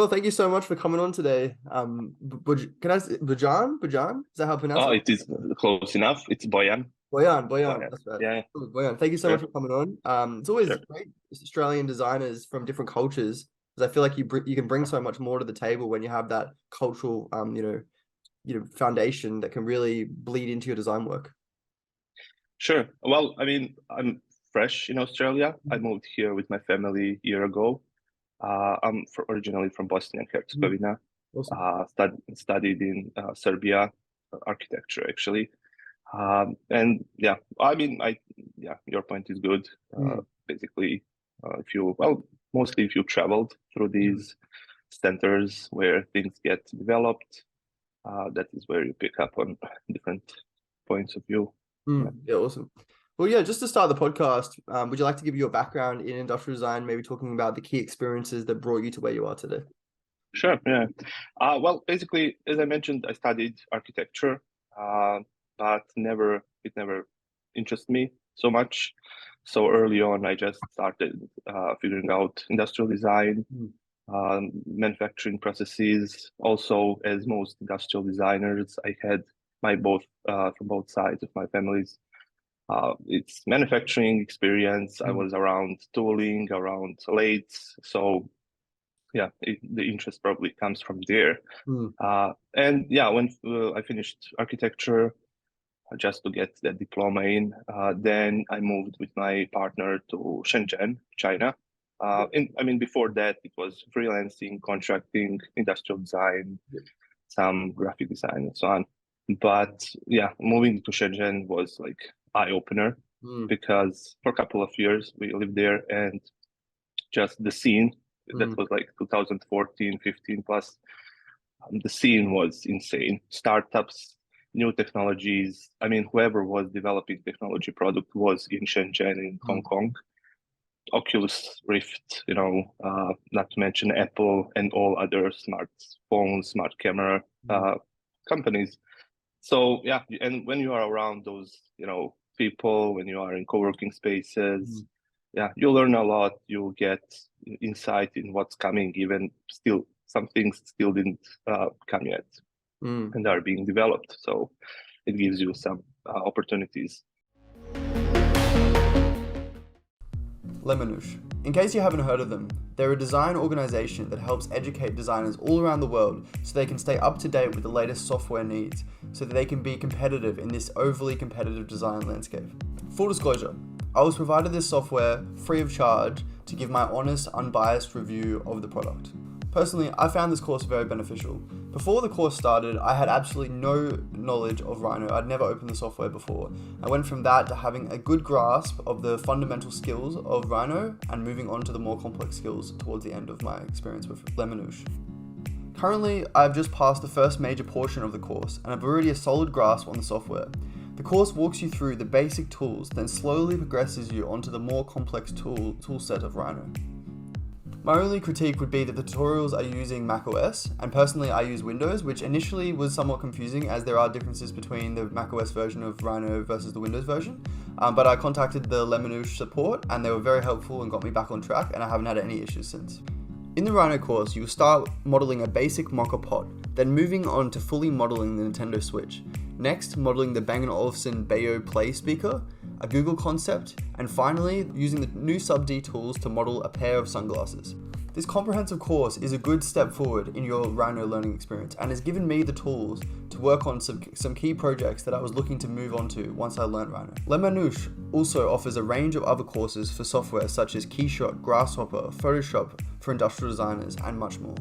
Well, thank you so much for coming on today. Can I say Bojan? Bojan? Is that how I pronounce Oh, it? it is close enough. It's Boyan. Bojan. Boyan. That's right. Yeah, Cool, Bojan. Thank you so sure, much for coming on. It's always sure. great Australian designers from different cultures because I feel like you can bring so much more to the table when you have that cultural foundation that can really bleed into your design work. Sure. Well, I mean, I'm fresh in Australia. I moved here with my family a year ago. Originally from Bosnia and Mhm. Herzegovina. Awesome. Studied in Serbia, architecture actually. And yeah, I mean, yeah, your point is good. Mm, Basically, if you, well, mostly if you traveled through mm, these centers where things get developed, that is where you pick up on different points of view. Yeah. Yeah, awesome. Well, yeah, just to start the podcast, would you like to give your background in industrial design, maybe talking about the key experiences that brought you to where you are today? Sure, yeah. Well, basically, as I mentioned, I studied architecture, uh, but it never interested me so much. So early on, I just started figuring out industrial design, Mm, manufacturing processes. Also, as most industrial designers, I had my both from both sides of my families. It's manufacturing experience. I mm, was around tooling, around lathes, so yeah, the interest probably comes from there. mm, And yeah, when I finished architecture, just to get that diploma in, then I moved with my partner to Shenzhen, China. yeah, And I mean, before that, it was freelancing, contracting, industrial design, yeah, some graphic design, and so on. But yeah, moving to Shenzhen was like eye opener mm, because for a couple of years we lived there, and just the scene that mm, was like 2014, 15 plus. The scene was insane. Startups, new technologies. I mean, whoever was developing technology product was in Shenzhen, in Hong mm, Kong. Oculus Rift, not to mention Apple and all other smartphones, smart camera mm, companies. So yeah, and when you are around those, people, when you are in co-working spaces, mm, yeah, you learn a lot. You get insight in what's coming. Even still, some things still didn't come yet mm. and are being developed. So it gives you some opportunities. Lemonoosh. In case you haven't heard of them, they're a design organization that helps educate designers all around the world so they can stay up to date with the latest software needs so that they can be competitive in this overly competitive design landscape. Full disclosure, I was provided this software free of charge to give my honest, unbiased review of the product. Personally, I found this course very beneficial. Before the course started, I had absolutely no knowledge of Rhino. I'd never opened the software before. I went from that to having a good grasp of the fundamental skills of Rhino and moving on to the more complex skills towards the end of my experience with Lemonoosh. Currently, I've just passed the first major portion of the course and I've already a solid grasp on the software. The course walks you through the basic tools, then slowly progresses you onto the more complex tool set of Rhino. My only critique would be that the tutorials are using macOS, and personally I use Windows, which initially was somewhat confusing as there are differences between the macOS version of Rhino versus the Windows version. But I contacted the Lemonoosh support and they were very helpful and got me back on track, and I haven't had any issues since. In the Rhino course, you will start modeling a basic mock-up pod, then moving on to fully modeling the Nintendo Switch. Next, modeling the Bang & Olufsen Bayo Play speaker, a Google concept, and finally, using the new sub-D tools to model a pair of sunglasses. This comprehensive course is a good step forward in your Rhino learning experience and has given me the tools to work on some key projects that I was looking to move on to once I learned Rhino. Lemonoosh also offers a range of other courses for software such as Keyshot, Grasshopper, Photoshop for industrial designers, and much more.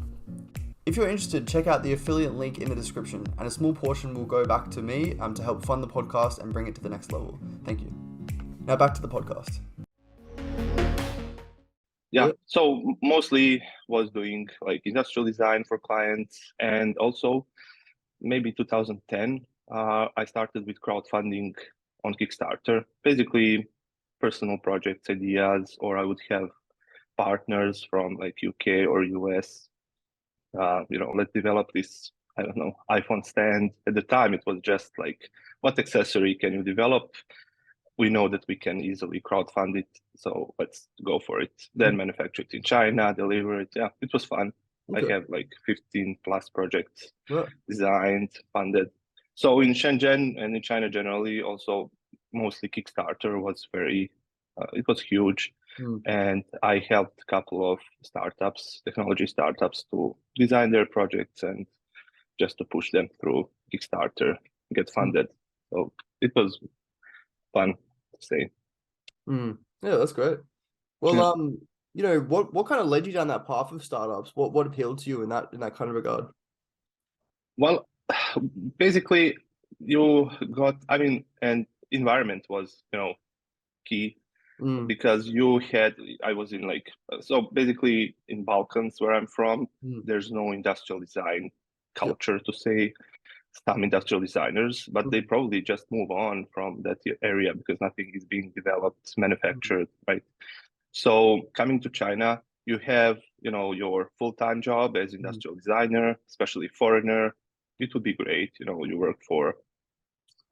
If you're interested, check out the affiliate link in the description, and a small portion will go back to me to help fund the podcast and bring it to the next level. Thank you. Now back to the podcast. Yeah, Yeah. so mostly was doing like industrial design for clients, and also maybe 2010, I started with crowdfunding on Kickstarter. Basically, personal projects, ideas, or I would have partners from like UK or US. Let's develop this, I don't know, iPhone stand. At the time, it was just like, what accessory can you develop? We know that we can easily crowdfund it, so let's go for it. Then manufacture it in China, deliver it. Yeah, it was fun. I Okay. have like 15 plus projects Right. designed, funded. So in Shenzhen and in China generally, also mostly Kickstarter was very, it was huge. Mm. And I helped a couple of startups, technology startups, to design their projects and just to push them through Kickstarter, get funded. So it was fun to say. Mm. Yeah, that's great. Well, Yeah. what kind of led you down that path of startups? What appealed to you in that kind of regard? Well, basically, you got, I mean, and environment was, key Mm. because I was in like, so basically in Balkans where I'm from, Mm. there's no industrial design Yep. culture to say. Some industrial designers, but they Mm. probably just move on from that area because nothing is being developed, Mm. manufactured, right? So coming to China, you have, your full-time job as Mm. industrial designer, especially foreigner. It would be great, you work for,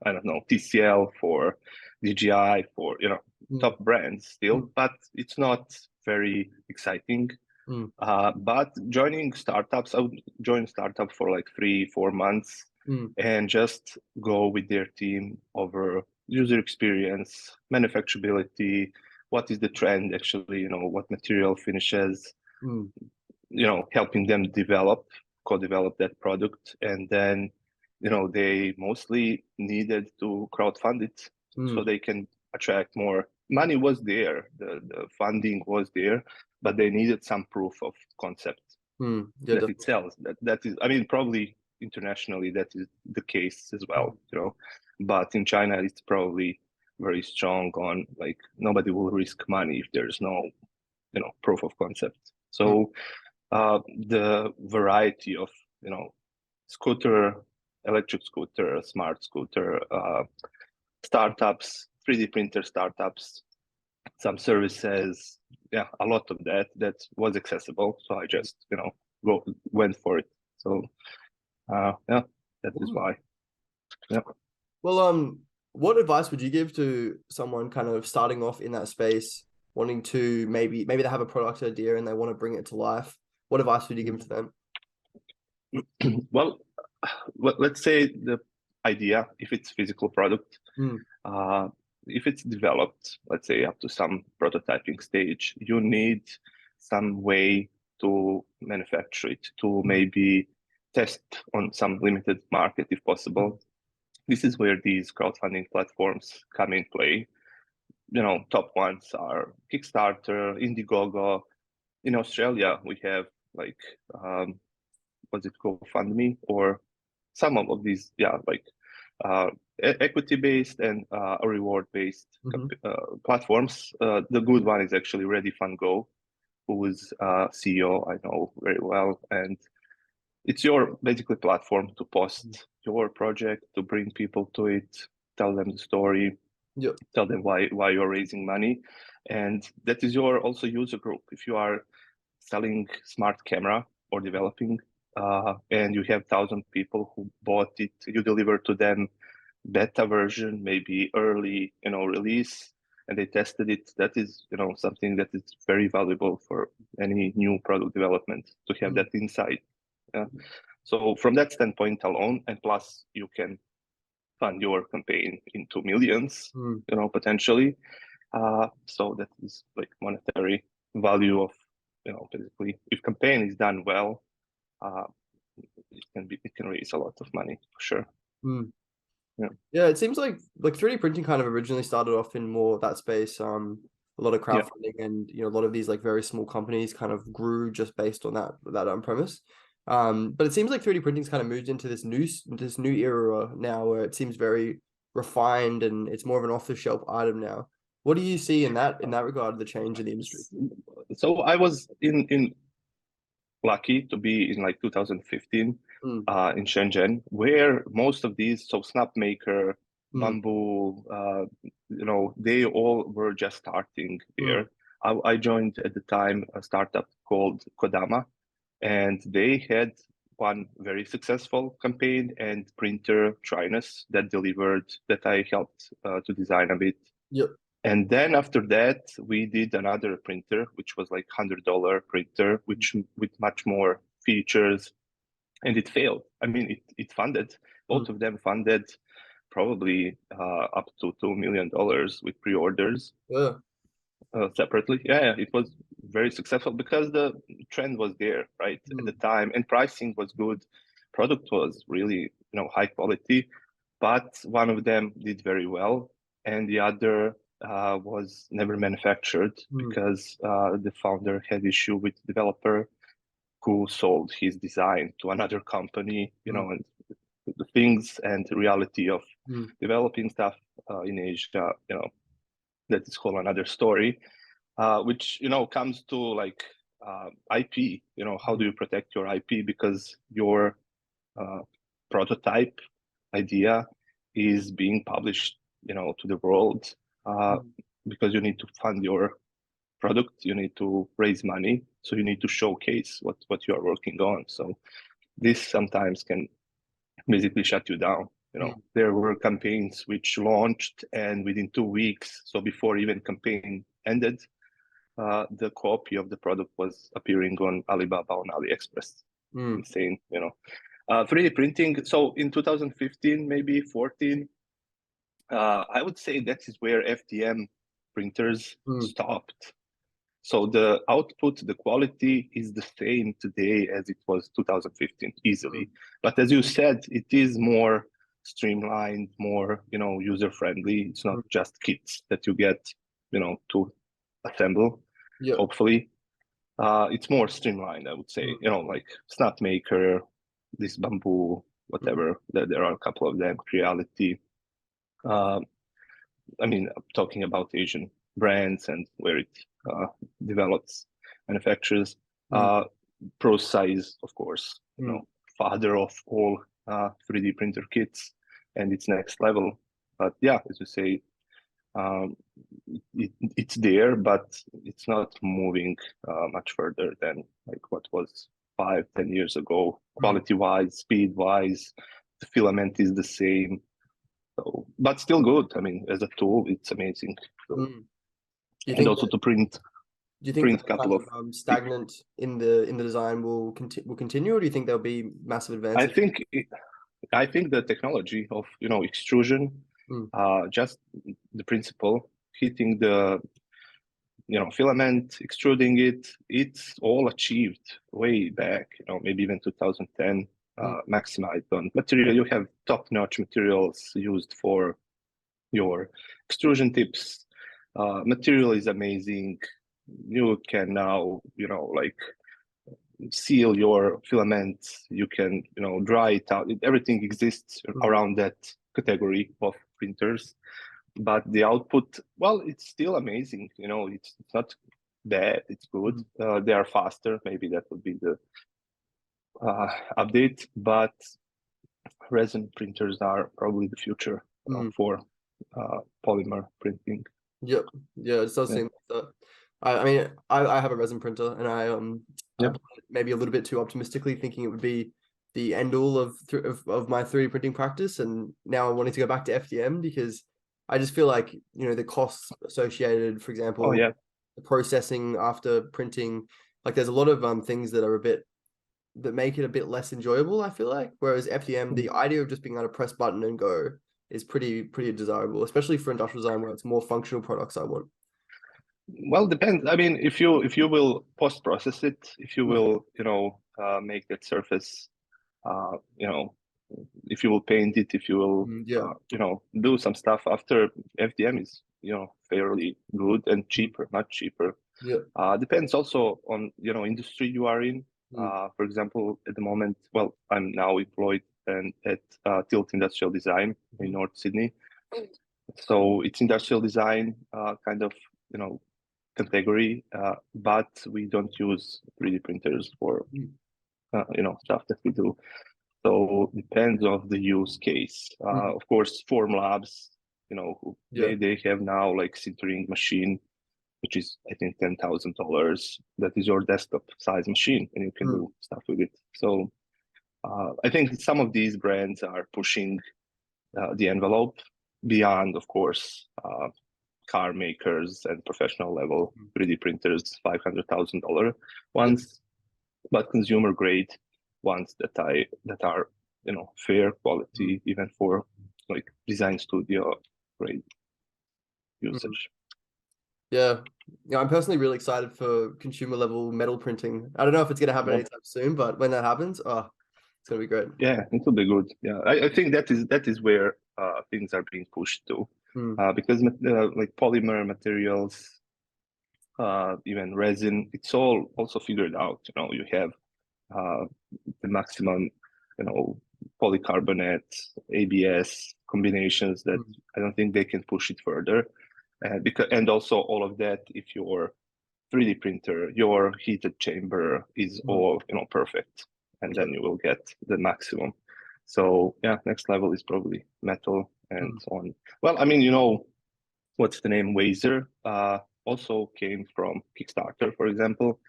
I don't know, TCL, for DJI, for, Mm. top brands still, Mm. but it's not very exciting. Mm. But joining startups, I would join startup for like 3-4 months Mm. and just go with their team over user experience, manufacturability, what is the trend actually, what material finishes, Mm. helping them co-develop that product. And then, they mostly needed to crowdfund it so Mm. they can attract more. Money was there, the funding was there, but they needed some proof of concept Mm. Yeah, that it definitely. sells. That is, I mean, probably internationally that is the case as well, But in China, it's probably very strong on like nobody will risk money if there's no, proof of concept. Mm. So the variety of, scooter, electric scooter, smart scooter, startups, 3D printer startups, some services, yeah, a lot of that was accessible. So I just, went for it. So yeah, that is Mm. why. Yeah. Well, what advice would you give to someone kind of starting off in that space, wanting to maybe they have a product idea and they want to bring it to life? What advice would you give to them? Well, let's say the idea, if it's physical product, Mm. uh, if it's developed, let's say up to some prototyping stage, you need some way to manufacture it, to Mm. maybe test on some limited market if Mm. possible. This is where these crowdfunding platforms come in play. Top ones are Kickstarter, Indiegogo. In Australia, we have like what's it called, GoFundMe, or some of these, yeah, like uh, equity-based and reward-based Mm-hmm. platforms. The good one is actually Ready Fund Go, who is CEO I know very well, and it's your basically platform to post your project, to bring people to it, tell them the story, Yep. tell them why you're raising money, and that is your also user group. If you are selling smart camera or developing, and you have 1,000 people who bought it, you deliver to them beta version, maybe early, release, and they tested it. That is, something that is very valuable for any new product development to have Mm. that insight. Yeah. So from that standpoint alone, and plus you can fund your campaign into millions, Mm. potentially. So that is like monetary value of, basically, if campaign is done well, uh, it can raise a lot of money for sure. Mm. Yeah. Yeah, it seems like 3D printing kind of originally started off in more that space. A lot of Yeah. crowdfunding and a lot of these like very small companies kind of grew just based on that premise. But it seems like 3D printing's kind of moved into this new era now where it seems very refined and it's more of an off-the-shelf item now. What do you see in that regard, the change in the industry? So I was in lucky to be in like 2015 Mm. in Shenzhen, where most of these, so Snapmaker, Mm. Bamboo, they all were just starting Mm. there. I joined at the time a startup called Kodama, and they had one very successful campaign and printer Trinus that I helped to design a bit. Yep. And then after that, we did another printer, which was like $100 printer, which with much more features, and it failed. I mean, it funded, both of them funded probably up to $2 million with pre-orders. Yeah. Separately. Yeah, it was very successful because the trend was there, right, at the time, and pricing was good. Product was really, high quality, but one of them did very well, and the other was never manufactured because the founder had issue with the developer who sold his design to another company, and the things and the reality of developing stuff in Asia, that is whole another story, which comes to like IP. How do you protect your IP, because your prototype idea is being published, to the world, because you need to fund your product, you need to raise money, so you need to showcase what you are working on. So this sometimes can basically shut you down. There were campaigns which launched, and within 2 weeks, so before even campaign ended, the copy of the product was appearing on Alibaba, on AliExpress. Insane, 3D printing. So in 2015, maybe 14, I would say that is where FDM printers stopped. So the output, the quality is the same today as it was 2015, easily. But as you said, it is more streamlined, more, user-friendly. It's not just kits that you get, to assemble, hopefully. It's more streamlined, I would say, like Snapmaker, this Bamboo, whatever. There are a couple of them, Reality. I mean, I'm talking about Asian brands and where it develops, manufactures. ProSize, of course, father of all 3D printer kits, and it's next level. But yeah, as you say, it's there, but it's not moving much further than like what was 5-10 years ago. Quality-wise, speed-wise, the filament is the same. So, but still good. I mean, as a tool, it's amazing. So, and also to print. Do you think that kind of stagnant in the design will continue, or do you think there'll be massive advances? I think the technology of extrusion, just the principle, heating the filament, extruding it, it's all achieved way back. Maybe even 2010. Maximized on material. You have top-notch materials used for your extrusion tips. Material is amazing. You can now, like seal your filaments. You can, dry it out. Everything exists around that category of printers. But the output, well, it's still amazing. It's not bad. It's good. They are faster. Maybe that would be the update, but resin printers are probably the future for polymer printing. Yeah, it does seem like that. I mean, I have a resin printer, and I maybe a little bit too optimistically thinking it would be the end all of my 3D printing practice, and now I'm wanting to go back to FDM because I just feel like the costs associated, for example, the processing after printing, like there's a lot of things that make it a bit less enjoyable, I feel like. Whereas FDM, the idea of just being able to press button and go is pretty desirable, especially for industrial design where it's more functional products I want. Well, depends. I mean, if you will post process it, if you will make that surface, if you will paint it, if you will do some stuff after, FDM is fairly good and cheaper, much cheaper. Depends also on industry you are in. For example, at the moment, well, I'm now employed at Tilt Industrial Design in North Sydney. So it's industrial design kind of category, but we don't use 3D printers for stuff that we do. So depends on the use case. Of course, Formlabs, they have now like sintering machine, which is I think $10,000. That is your desktop size machine, and you can do stuff with it. So I think some of these brands are pushing the envelope beyond, of course, car makers and professional level 3D printers, $500,000 ones. but consumer grade ones that are fair quality, even for like design studio grade usage. Yeah. Yeah, I'm personally really excited for consumer level metal printing. I don't know if it's gonna happen Yeah, anytime soon, but when that happens, oh, it's gonna be great. yeah, it will be good. Yeah, I think that is where things are being pushed to, because like polymer materials, even resin, it's all also figured out. You have uh, the maximum, polycarbonate, ABS combinations that I don't think they can push it further. And also all of that, if your 3D printer, your heated chamber is all perfect, and then you will get the maximum. So yeah, next level is probably metal and so on. Well, I mean, what's the name? Wazer also came from Kickstarter, for example.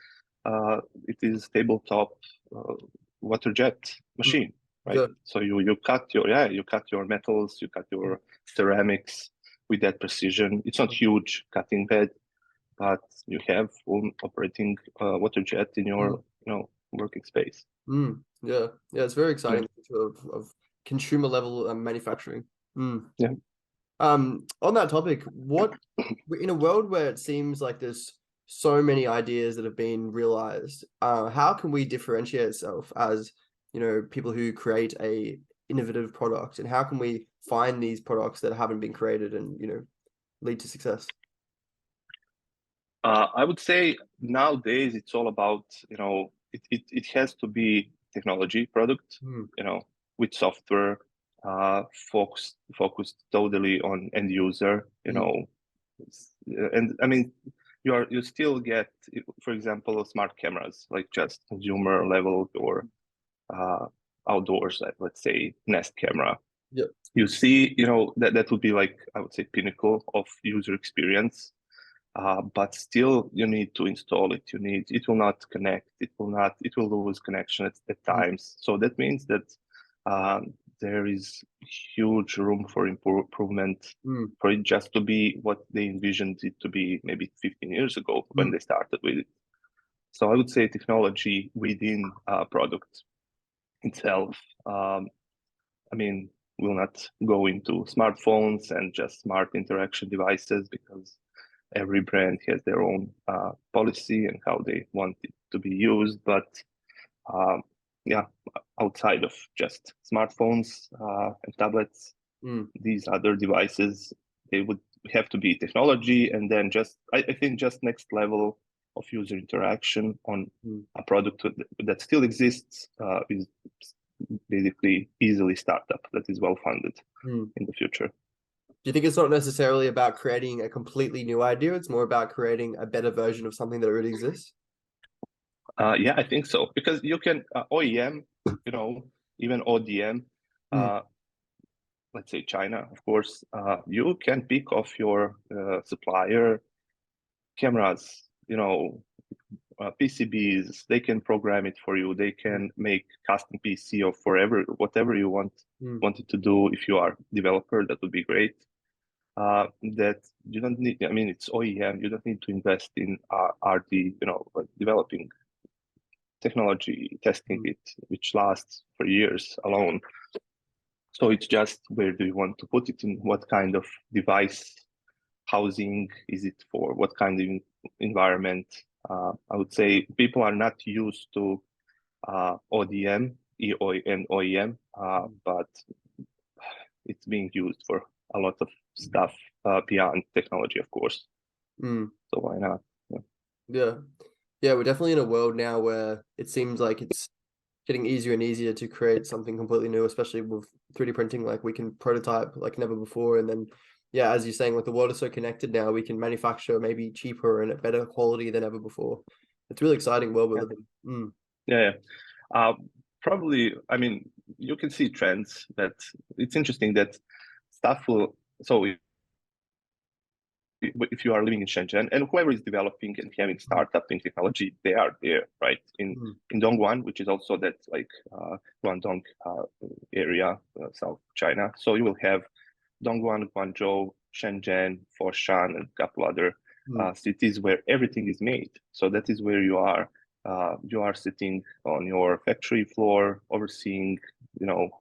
It is tabletop uh, water jet machine, right? Yeah. So you cut your metals, you cut your ceramics with that precision. It's not huge cutting bed, but you have full operating water jet in your working space. Yeah. Yeah, it's very Yeah. exciting of consumer level manufacturing. Yeah. On that topic, what in a world where it seems like there's so many ideas that have been realized, how can we differentiate ourselves as, people who create a innovative product, and how can we find these products that haven't been created and, lead to success? I would say nowadays it's all about, it has to be technology product, with software, focused totally on end user, and I mean, you still get, for example, smart cameras, like just consumer level or outdoors, like let's say Nest camera. Yeah. You see, that would be like, I would say, pinnacle of user experience. But still you need to install it. It will not connect. It will lose connection at times. So that means that there is huge room for improvement for it just to be what they envisioned it to be maybe 15 years ago when they started with it. So I would say technology within a product itself. I mean, we'll not go into smartphones and just smart interaction devices, because every brand has their own policy and how they want it to be used. But yeah, outside of just smartphones and tablets, these other devices, they would have to be technology, and then I think just next level of user interaction on a product that still exists is basically easily startup that is well funded in the future. Do you think it's not necessarily about creating a completely new idea? It's more about creating a better version of something that already exists? Yeah, I think so, because you can OEM, even ODM, let's say China, of course, you can pick off your supplier cameras, PCBs. They can program it for you. They can make custom PC or whatever you want it to do. If you are developer, that would be great. That you don't need. I mean, it's OEM. You don't need to invest in RD. Like developing technology, testing it, which lasts for years alone. So it's just, where do you want to put it, in what kind of device housing is it for, what kind of environment. I would say people are not used to ODM, and OEM, but it's being used for a lot of stuff beyond technology, of course. So why not? Yeah. Yeah, we're definitely in a world now where it seems like it's getting easier and easier to create something completely new, especially with 3D printing. Like we can prototype like never before. And then, yeah, as you're saying, like the world is so connected now, we can manufacture maybe cheaper and at better quality than ever before. It's a really exciting world we're living in. Yeah. Probably, I mean, you can see trends that it's interesting that stuff will, so if you are living in Shenzhen, and whoever is developing and having startup in technology, they are there, right? In Dongguan, which is also that like Guangdong area, South China. So you will have Dongguan, Guangzhou, Shenzhen, Foshan, and a couple other cities where everything is made. So that is where you are You are sitting on your factory floor, overseeing,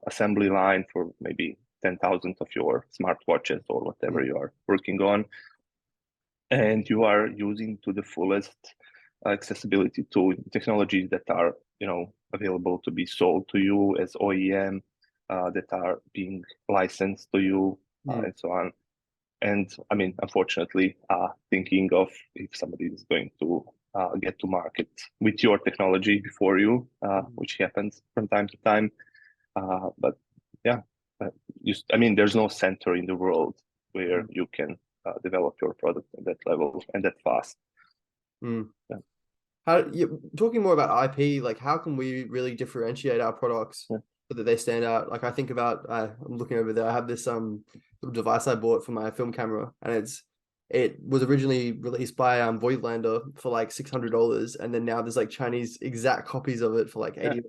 assembly line for maybe 10,000 of your smartwatches or whatever you are working on, and you are using to the fullest accessibility to technologies that are, available to be sold to you as OEM, that are being licensed to you, and so on. And I mean, unfortunately, thinking of if somebody is going to get to market with your technology before you, which happens from time to time. But yeah, I mean, there's no center in the world where you can develop your product at that level and that fast. Yeah. Talking more about IP, like how can we really differentiate our products so that they stand out? Like I think about, I'm looking over there, I have this little device I bought for my film camera, and it was originally released by Voigtlander for like $600, and then now there's like Chinese exact copies of it for like $80.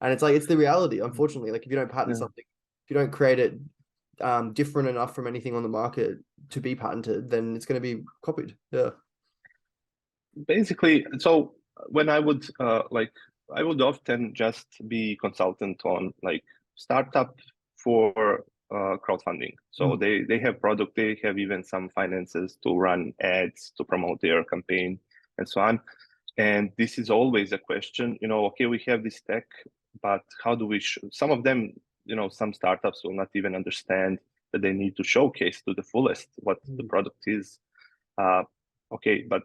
And it's like, it's the reality, unfortunately. Like if you don't patent something, if you don't create it different enough from anything on the market to be patented, then it's going to be copied. Yeah. Basically, so when I would I would often just be consultant on like startup for crowdfunding. So they have product, they have even some finances to run ads to promote their campaign and so on. And this is always a question, okay, we have this tech, but how do we some of them, some startups will not even understand that they need to showcase to the fullest what the product is. Okay, but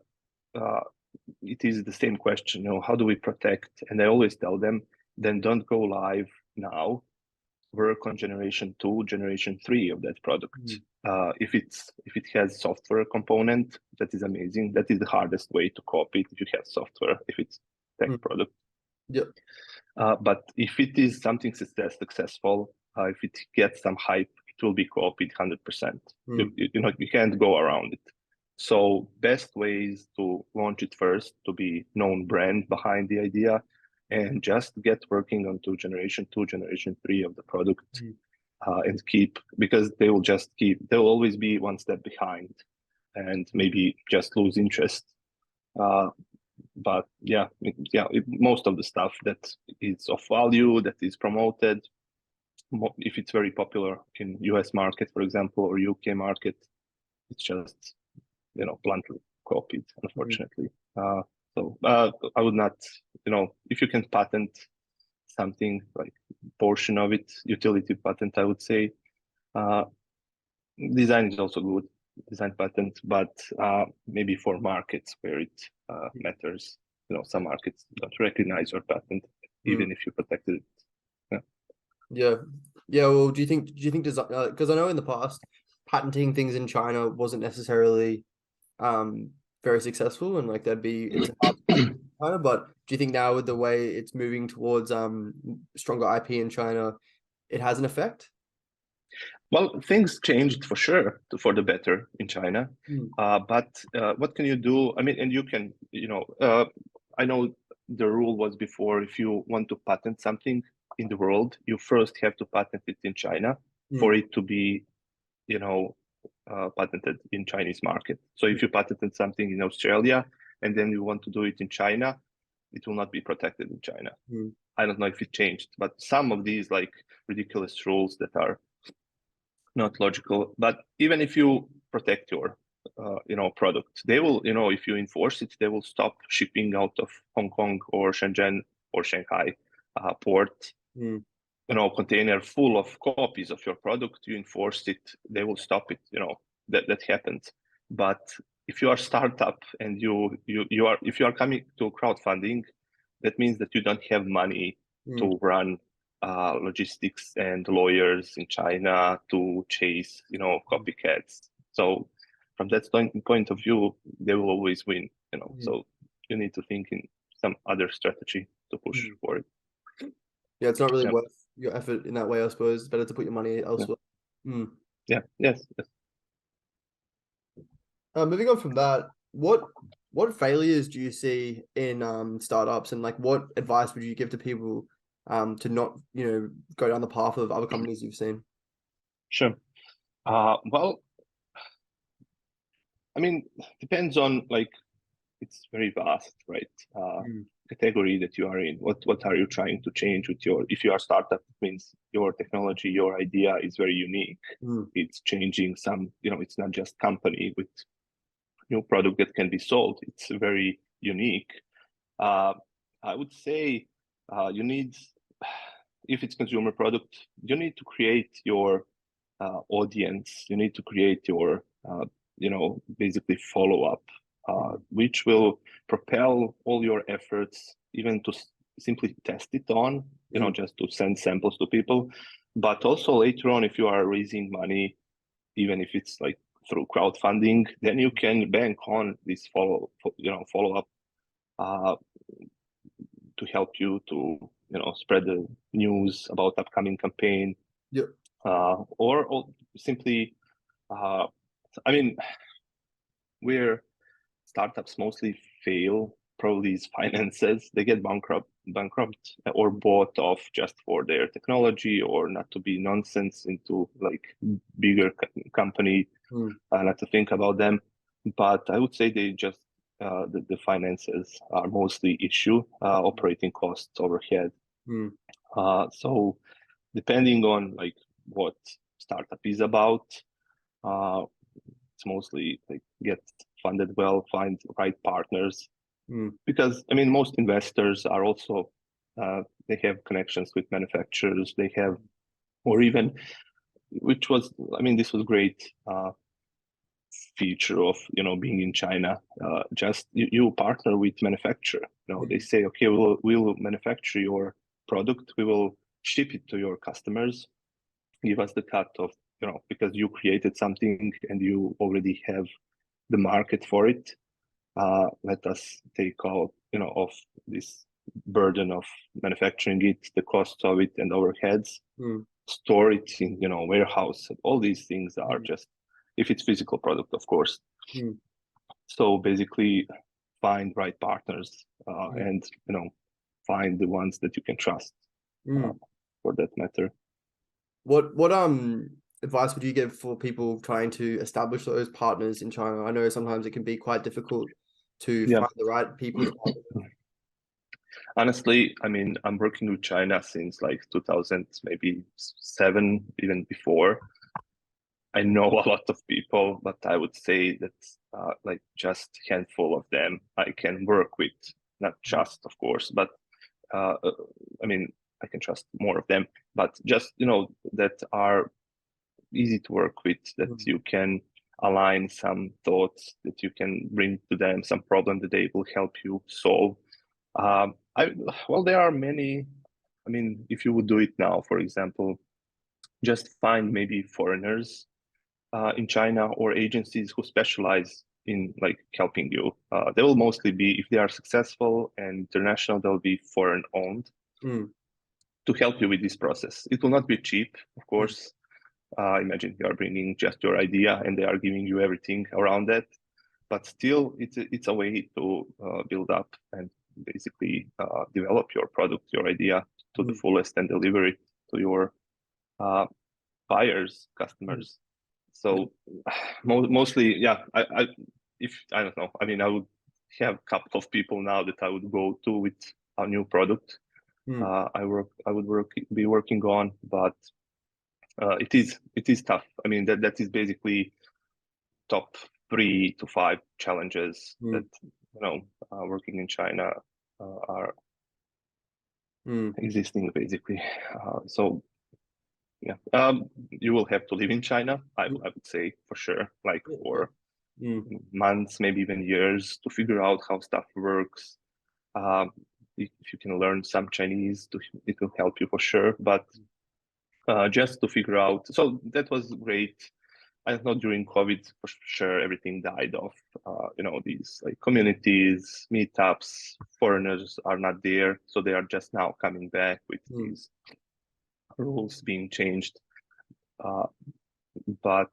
it is the same question, how do we protect? And I always tell them, then don't go live now. Work on generation 2, generation 3 of that product. If it has software component, that is amazing. That is the hardest way to copy it if you have software, if it's tech product. Yep. But if it is something successful, if it gets some hype, it will be copied 100%. You can't go around it. So best ways to launch it first, to be known brand behind the idea, and just get working on generation 2, generation 3 of the product, and because they will always be one step behind and maybe just lose interest. But most of the stuff that is of value, that is promoted, if it's very popular in US market, for example, or UK market, it's just, bluntly copied, unfortunately. So I would not, if you can patent something like portion of it, utility patent, I would say. Design is also good, design patent, but maybe for markets where it matters. Some markets don't recognize your patent, even if you protected it. Yeah. Well, do you think design? Because I know in the past, patenting things in China wasn't necessarily very successful, and like it's hard to patent in China. But do you think now with the way it's moving towards stronger IP in China, it has an effect? Well, things changed for sure for the better in China. But what can you do? I mean, and you can, I know the rule was before, if you want to patent something in the world, you first have to patent it in China for it to be, patented in Chinese market. So if you patented something in Australia and then you want to do it in China, it will not be protected in China. I don't know if it changed, but some of these like ridiculous rules that are not logical. But even if you protect your product, they will, if you enforce it, they will stop shipping out of Hong Kong or Shenzhen or Shanghai port, container full of copies of your product. You enforce it, they will stop it. That happens. But if you are startup and if you are coming to crowdfunding, that means that you don't have money to run logistics and lawyers in China to chase, copycats. So from that point of view, they will always win, So you need to think in some other strategy to push for it. Yeah, it's not really worth your effort in that way, I suppose. It's better to put your money elsewhere. Yes. Moving on from that, what failures do you see in startups, and like what advice would you give to people to not go down the path of other companies you've seen? Sure. Well, I mean, depends on, like, it's very vast, right? category that you are in. What are you trying to change with your, if you are a startup, it means your technology, your idea is very unique. It's changing some, it's not just company with new product that can be sold. It's very unique. I would say you need, if it's consumer product, you need to create your audience. You need to create your, basically follow up, which will propel all your efforts, even to simply test it on, just to send samples to people. But also later on, if you are raising money, even if it's like through crowdfunding, then you can bank on this follow up to help you to spread the news about upcoming campaign. Yep. Or simply, I mean, where startups mostly fail, probably is finances. They get bankrupt or bought off just for their technology, or not to be nonsense into like bigger company, not to think about them. But I would say they just the finances are mostly issue, operating costs, overhead. So depending on like what startup is about, it's mostly like get funded well, find right partners. Because I mean, most investors are also they have connections with manufacturers. They have, or even, which was, I mean, this was great feature of being in China. Just you partner with manufacturer. They say, okay, we'll manufacture your product. We will ship it to your customers. Give us the cut of because you created something and you already have the market for it. Let us take out of this burden of manufacturing it, the cost of it, and overheads. Store it in warehouse. All these things are just, if it's physical product, of course. So basically, find right partners and find the ones that you can trust. For that matter. What advice would you give for people trying to establish those partners in China? I know sometimes it can be quite difficult to find the right people to partner with. Honestly, I mean, I'm working with China since like 2000, maybe 7, even before. I know a lot of people, but I would say that like just a handful of them I can work with. Not just, of course, but I mean, I can trust more of them, but just, that are easy to work with, that you can align some thoughts, that you can bring to them some problem that they will help you solve. Well, there are many. I mean, if you would do it now, for example, just find maybe foreigners in China or agencies who specialize in like helping you. They will mostly be, if they are successful and international, they'll be foreign owned to help you with this process. It will not be cheap, of course. Imagine you are bringing just your idea and they are giving you everything around that, but still it's a way to build up and basically develop your product, your idea to the fullest and deliver it to your buyers, customers. So mostly, yeah, I don't know, I mean, I would have a couple of people now that I would go to with a new product I would be working on, but it is tough. I mean, that is basically top 3 to 5 challenges that working in China are existing basically. So yeah, you will have to live in China. I would say for sure, like for months, maybe even years, to figure out how stuff works. If you can learn some Chinese, it will help you for sure. But just to figure out, so that was great. I don't know, during COVID, for sure, everything died off. These like communities, meetups, foreigners are not there, so they are just now coming back with these rules being changed. But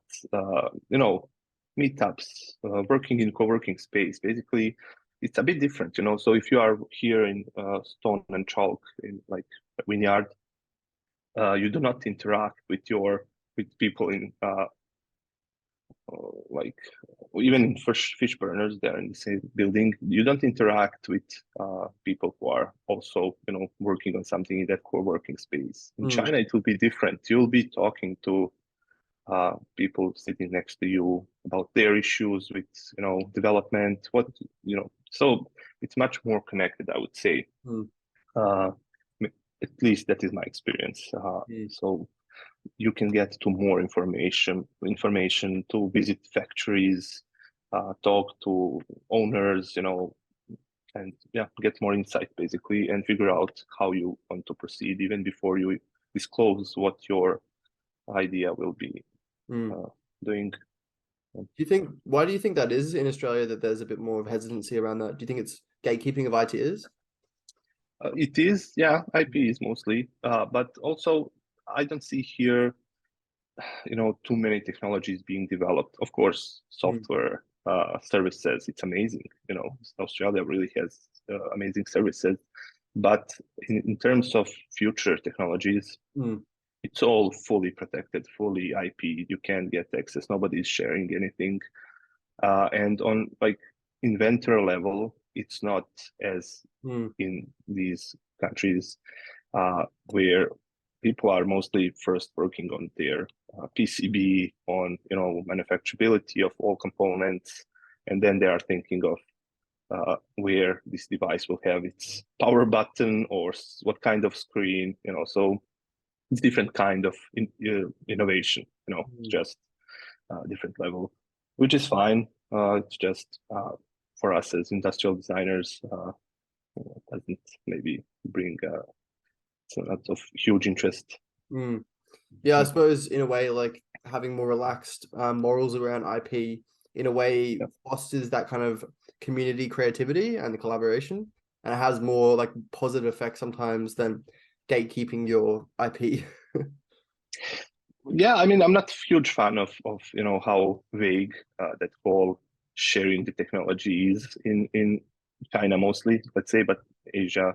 meetups, working in co-working space, basically, it's a bit different. So if you are here in Stone and Chalk in like Vineyard, you do not interact with people in like even fish burners, they're in the same building. You don't interact with people who are also, working on something in that co-working space. In China, it will be different. You'll be talking to people sitting next to you about their issues with, development. So it's much more connected, I would say. Uh, at least that is my experience. So you can get to more information to visit factories, talk to owners, and get more insight basically, and figure out how you want to proceed even before you disclose what your idea will be doing. Why do you think that is in Australia, that there's a bit more of hesitancy around that? Do you think it's gatekeeping of ideas? It is, yeah, IP is mostly, but also I don't see here, too many technologies being developed. Of course, software services, it's amazing. Australia really has amazing services, but in terms of future technologies, it's all fully protected, fully IP. You can't get access. Nobody's sharing anything. And on like inventor level, it's not as in these countries where people are mostly first working on their PCB, on manufacturability of all components, and then they are thinking of where this device will have its power button or what kind of screen. So it's different kind of innovation. Just different level, which is fine. It's just for us as industrial designers, doesn't maybe bring a lot of huge interest. Yeah, I suppose in a way, like having more relaxed morals around IP in a way fosters that kind of community creativity and the collaboration, and it has more like positive effects sometimes than gatekeeping your IP. Yeah, I mean, I'm not a huge fan of how vague that whole sharing the technology is in China mostly, let's say, but Asia.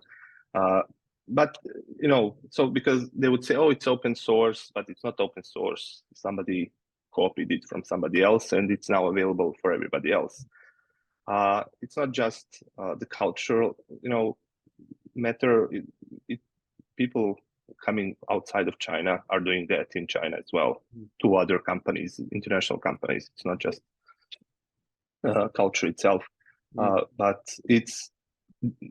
But so because they would say, oh, it's open source, but it's not open source. Somebody copied it from somebody else, and it's now available for everybody else. It's not just the cultural, matter. People coming outside of China are doing that in China as well to other companies, international companies. It's not just culture itself, but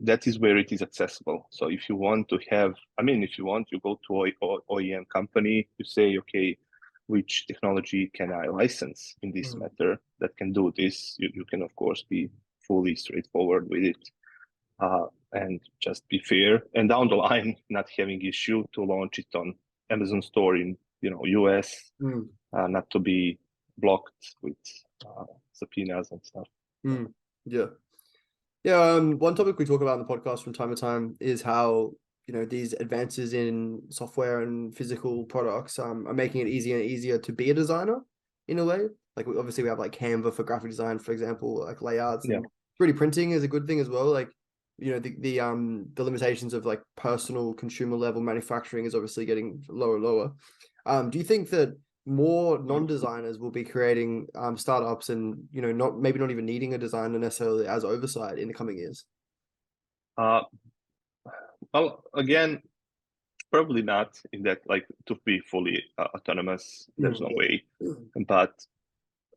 that is where it is accessible. So if you want to have, if you want, you go to OEM company, you say, okay, which technology can I license in this matter that can do this? You can, of course, be fully straightforward with it. And just be fair, and down the line, not having issue to launch it on Amazon store in US, not to be blocked with subpoenas and stuff. One topic we talk about on the podcast from time to time is how these advances in software and physical products are making it easier and easier to be a designer in a way. Like obviously we have like Canva for graphic design, for example, like layouts. And 3D printing is a good thing as well. Like the limitations of like personal consumer level manufacturing is obviously getting lower and lower. Do you think that more non-designers will be creating startups and not even needing a designer necessarily as oversight in the coming years? Well, again, probably not in that, like, to be fully autonomous. There's no way, but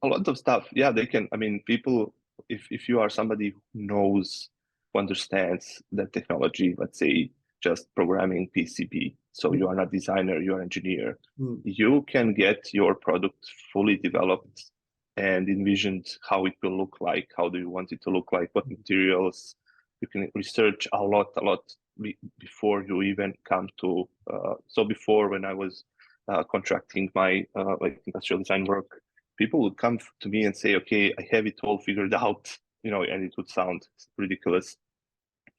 a lot of stuff, they can. People, if you are somebody who knows, who understands that technology, let's say just programming PCB, so you are not designer, you are engineer, you can get your product fully developed and envisioned how it will look like, how do you want it to look like, what materials. You can research a lot before you even come to. So before, when I was contracting my industrial design work, people would come to me and say, okay, I have it all figured out, and it would sound ridiculous.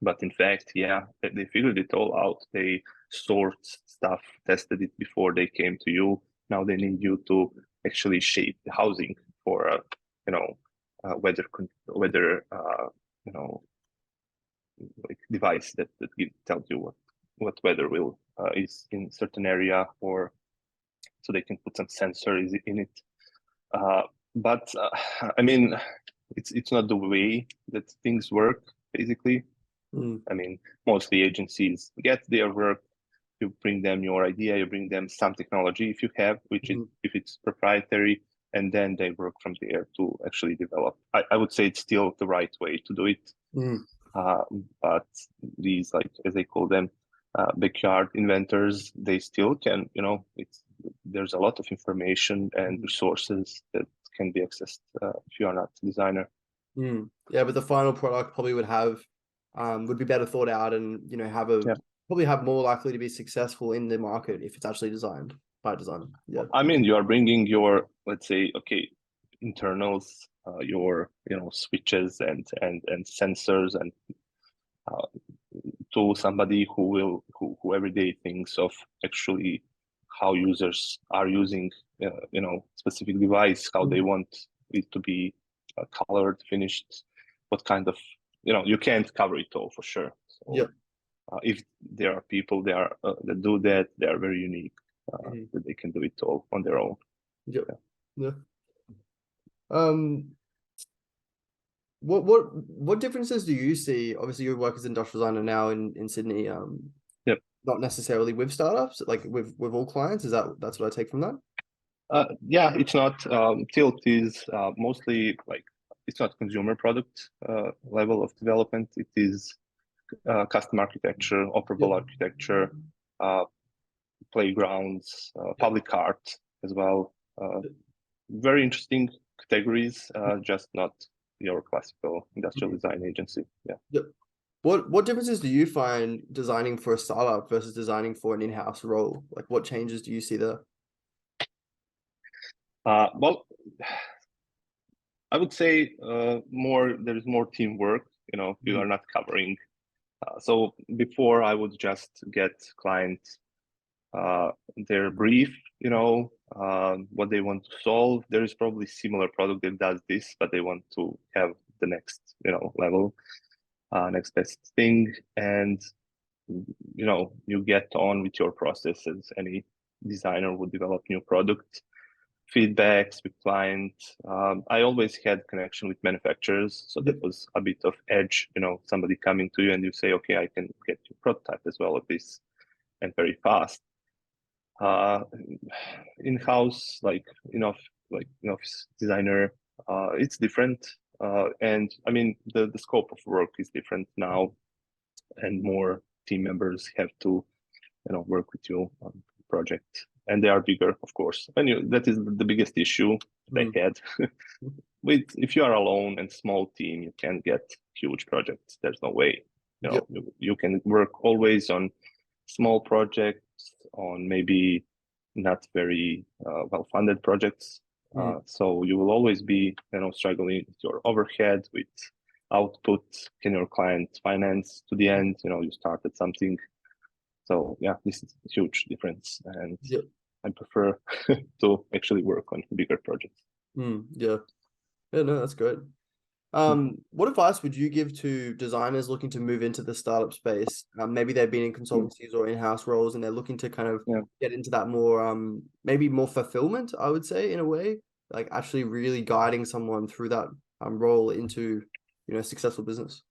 But in fact, they figured it all out. They sort stuff, tested it before they came to you. Now they need you to actually shape the housing for a, weather like device that tells you what weather will is in certain area, or so they can put some sensors in it. but I mean, it's not the way that things work, basically. I mean, mostly agencies get their work, you bring them your idea, you bring them some technology if you have, which is if it's proprietary, and then they work from there to actually develop. I would say it's still the right way to do it. But these, like, as they call them, backyard inventors, they still can, there's a lot of information and resources that can be accessed if you are not a designer. Yeah, but the final product probably would be better thought out, and probably have more likely to be successful in the market if it's actually designed by design. Yeah. I mean, you are bringing your, let's say, internals, your switches and sensors and to somebody who every day thinks of actually how users are using specific device, how they want it to be colored, finished, what kind of, you can't cover it all for sure. So, if there are people there that do that, they are very unique, that they can do it all on their own. What differences do you see? Obviously, you work as an industrial designer now in Sydney. Not necessarily with startups, like with all clients. That's what I take from that? Yeah, it's not. Tilt is mostly like, it's not consumer product level of development. It is custom architecture, operable architecture, playgrounds, public art as well. Very interesting categories, just not your classical industrial design agency. What differences do you find designing for a startup versus designing for an in-house role? Like, what changes do you see there? Well, I would say there's more teamwork. You are not covering. So before, I would just get clients their brief, what they want to solve. There is probably similar product that does this, but they want to have the next, level, next best thing. And, you get on with your process as any designer would develop new product, feedbacks with clients. I always had connection with manufacturers. So that was a bit of edge, somebody coming to you and you say, okay, I can get your prototype as well of this, and very fast. In-house, like office designer, it's different, and I mean the scope of work is different now, and more team members have to work with you on the project, and they are bigger, of course, and that is the biggest issue they had. If you are alone and small team, you can get huge projects. There's no way. You can work always on small projects, on maybe not very well-funded projects. So you will always be, struggling with your overhead, with output. Can your client finance to the end? You started something. So yeah, this is a huge difference, and I prefer to actually work on bigger projects. Yeah, no, that's great. What advice would you give to designers looking to move into the startup space? Maybe they've been in consultancies or in-house roles, and they're looking to kind of get into that more, maybe more fulfillment, I would say, in a way, like actually really guiding someone through that role into, a successful business.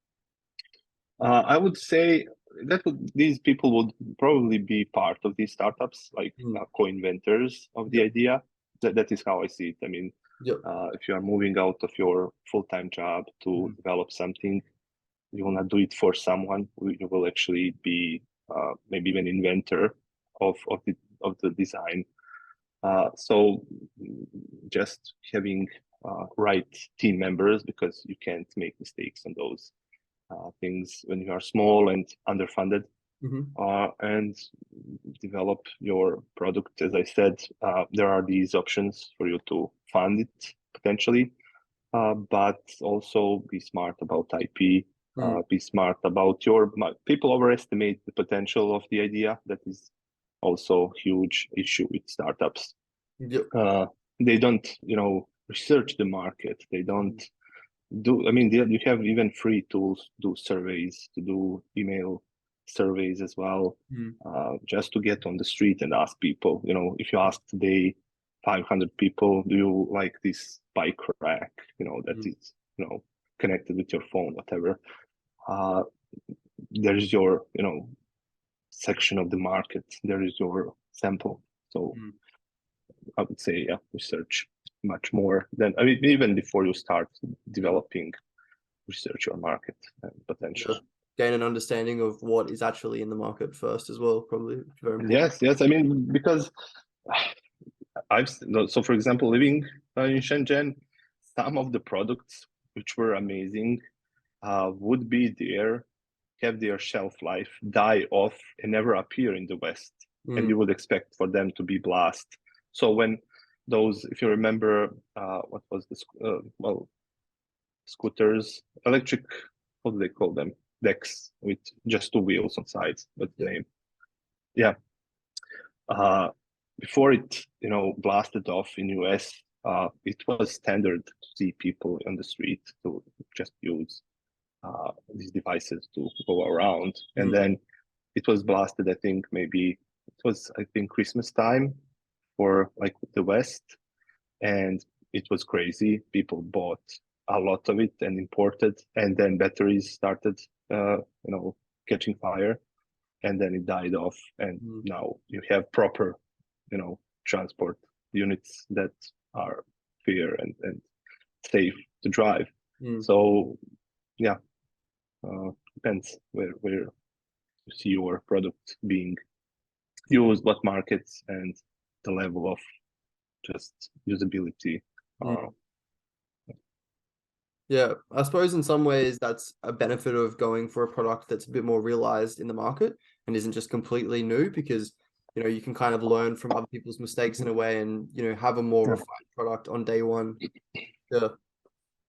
I would say that these people would probably be part of these startups, like co-inventors of the idea. That is how I see it. I mean, if you are moving out of your full-time job to develop something, you will not do it for someone. You will actually be maybe an inventor of the design. So just having right team members, because you can't make mistakes on those things when you are small and underfunded, and develop your product. As I said, there are these options for you to fund it potentially, but also be smart about IP, be smart about people overestimate the potential of the idea. That is also a huge issue with startups. They don't, research the market. They don't you have even free tools to do surveys, to do email surveys as well, just to get on the street and ask people. If you ask today 500 people? Do you like this bike rack, that is, connected with your phone, whatever? There's your, section of the market. There is your sample. So I would say, research much more than, even before you start developing, research your market and potential. Gain an understanding of what is actually in the market first as well, probably very important. Yes. Because so for example, living in Shenzhen, some of the products which were amazing would be there, have their shelf life, die off, and never appear in the West. And you would expect for them to be blast. So when those, if you remember, what was the scooters, electric, what do they call them? Decks with just 2 wheels on sides. What's the name? Yeah. Before it, blasted off in US, it was standard to see people on the street to just use these devices to go around. And then it was blasted, I think Christmas time for like the West. And it was crazy. People bought a lot of it and imported, and then batteries started, catching fire, and then it died off. And now you have proper, transport units that are fair and safe to drive. So, yeah, depends where you see your product being used, what markets, and the level of just usability. Yeah, I suppose in some ways that's a benefit of going for a product that's a bit more realized in the market and isn't just completely new, because you can kind of learn from other people's mistakes in a way, and have a more refined product on day one. Yeah,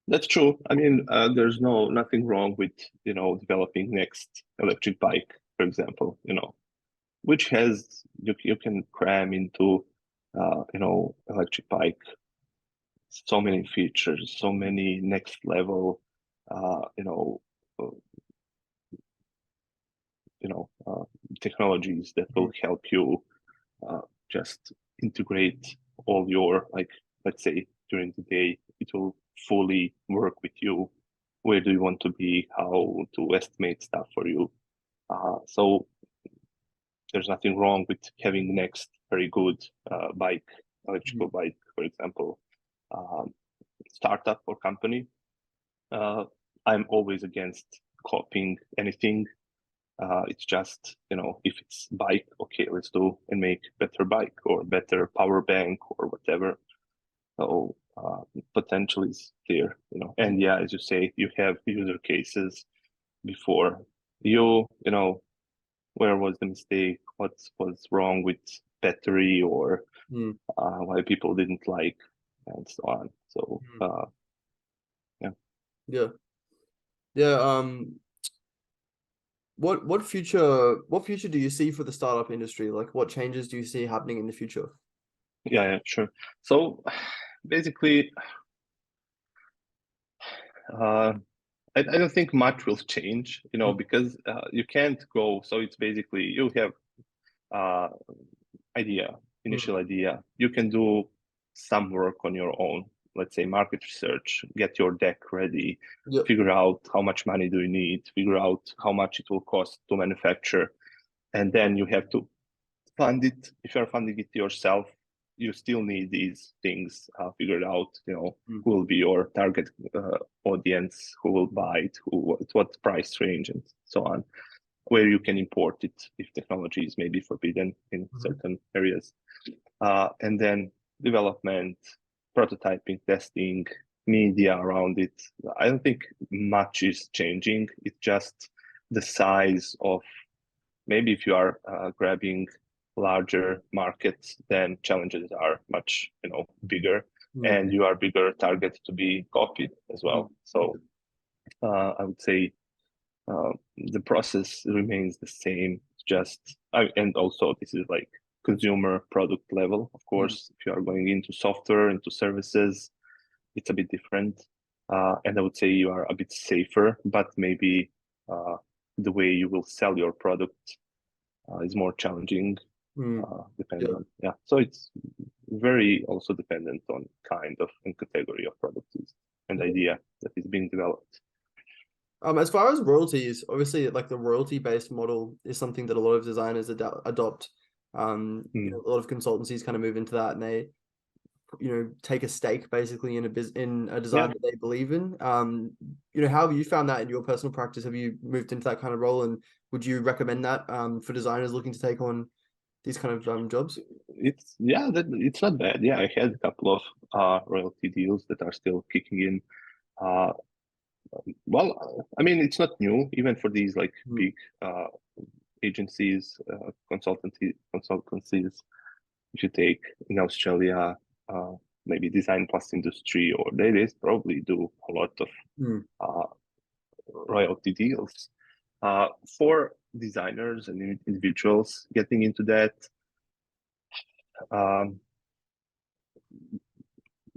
that's true. There's nothing wrong with developing next electric bike, for example, which has you can cram into electric bike so many features, so many next level technologies that will help you just integrate all your, like, let's say during the day, it will fully work with you. Where do you want to be? How to estimate stuff for you? So there's nothing wrong with having next very good bike, electrical bike, for example, startup or company. I'm always against copying anything. It's just, if it's bike, okay, let's do and make better bike or better power bank or whatever. So potential is there, and yeah, as you say, you have user cases before where was the mistake, what was wrong with battery, or why people didn't like, and so on. So yeah. What future do you see for the startup industry? Like, what changes do you see happening in the future? Yeah, sure. So basically, I don't think much will change, because you can't go. So it's basically you have initial idea. You can do some work on your own. Let's say market research, get your deck ready, figure out how much money do you need, figure out how much it will cost to manufacture, and then you have to fund it. If you're funding it yourself, you still need these things figured out. Who will be your target audience, who will buy it, what price range, and so on. Where you can import it if technology is maybe forbidden in certain areas, and then development, prototyping, testing, media around it. I don't think much is changing. It's just the size of, maybe if you are grabbing larger markets, then challenges are much bigger, and you are bigger target to be copied as well. So I would say the process remains the same. Just and also this is like consumer product level. Of course, if you are going into software, into services, it's a bit different. And I would say you are a bit safer, but maybe the way you will sell your product is more challenging. depending on, so it's very also dependent on kind of and category of product and idea that is being developed. As far as royalties, obviously, like the royalty-based model is something that a lot of designers adopt. You know, a lot of consultancies kind of move into that, and they, you know, take a stake basically in a design that they believe in. You know, how have you found that in your personal practice? Have you moved into that kind of role, and would you recommend that for designers looking to take on these kind of jobs? It's it's not bad. Yeah, I had a couple of royalty deals that are still kicking in. Well, I mean, it's not new, even for these like big agencies, consultancies. If you take in Australia, maybe Design Plus Industry, or they probably do a lot of royalty deals. For designers and individuals getting into that,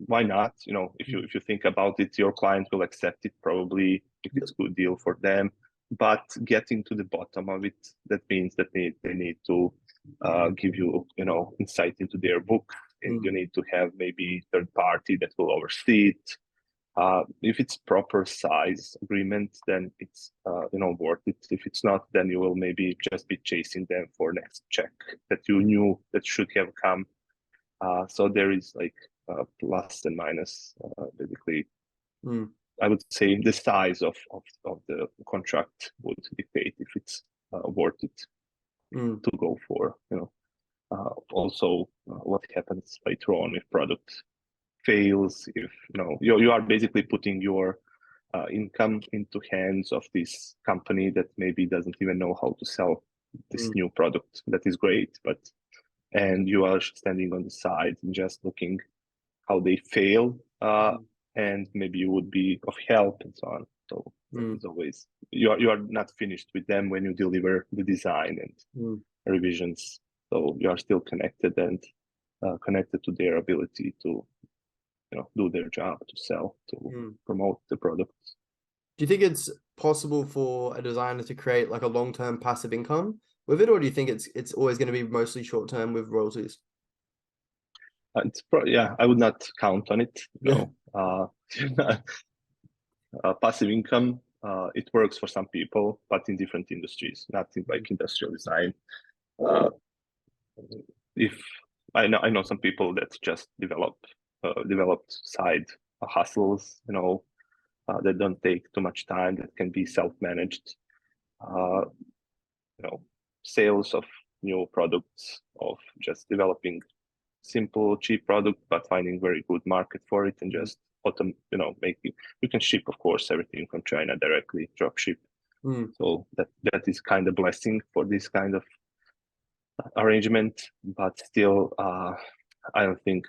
why not? You know, if you think about it, your client will accept it probably if it's a good deal for them. But getting to the bottom of it, that means that they need to give you, you know, insight into their book, and you need to have maybe third party that will oversee it. If it's proper size agreement, then it's you know, worth it. If it's not, then you will maybe just be chasing them for next check that you knew that should have come. So there is like plus and minus, basically. I would say the size of the contract would dictate if it's worth it to go for. You know, also what happens later on if product fails, if you know you are basically putting your income into hands of this company that maybe doesn't even know how to sell this new product that is great, and you are standing on the side and just looking how they fail, and maybe you would be of help and so on. So it's always you are not finished with them when you deliver the design and revisions. So you are still connected and connected to their ability to, you know, do their job, to sell, to promote the products. Do you think it's possible for a designer to create like a long-term passive income with it, or do you think it's always going to be mostly short-term with royalties? I would not count on it. No. Passive income, it works for some people, but in different industries, not in like industrial design. If I know some people that just developed side hustles, you know, that don't take too much time, that can be self-managed. You know, sales of new products, of just developing simple, cheap product, but finding very good market for it, and just you know, making, you can ship, of course, everything from China directly, drop ship. So that is kind of blessing for this kind of arrangement, but still, I don't think.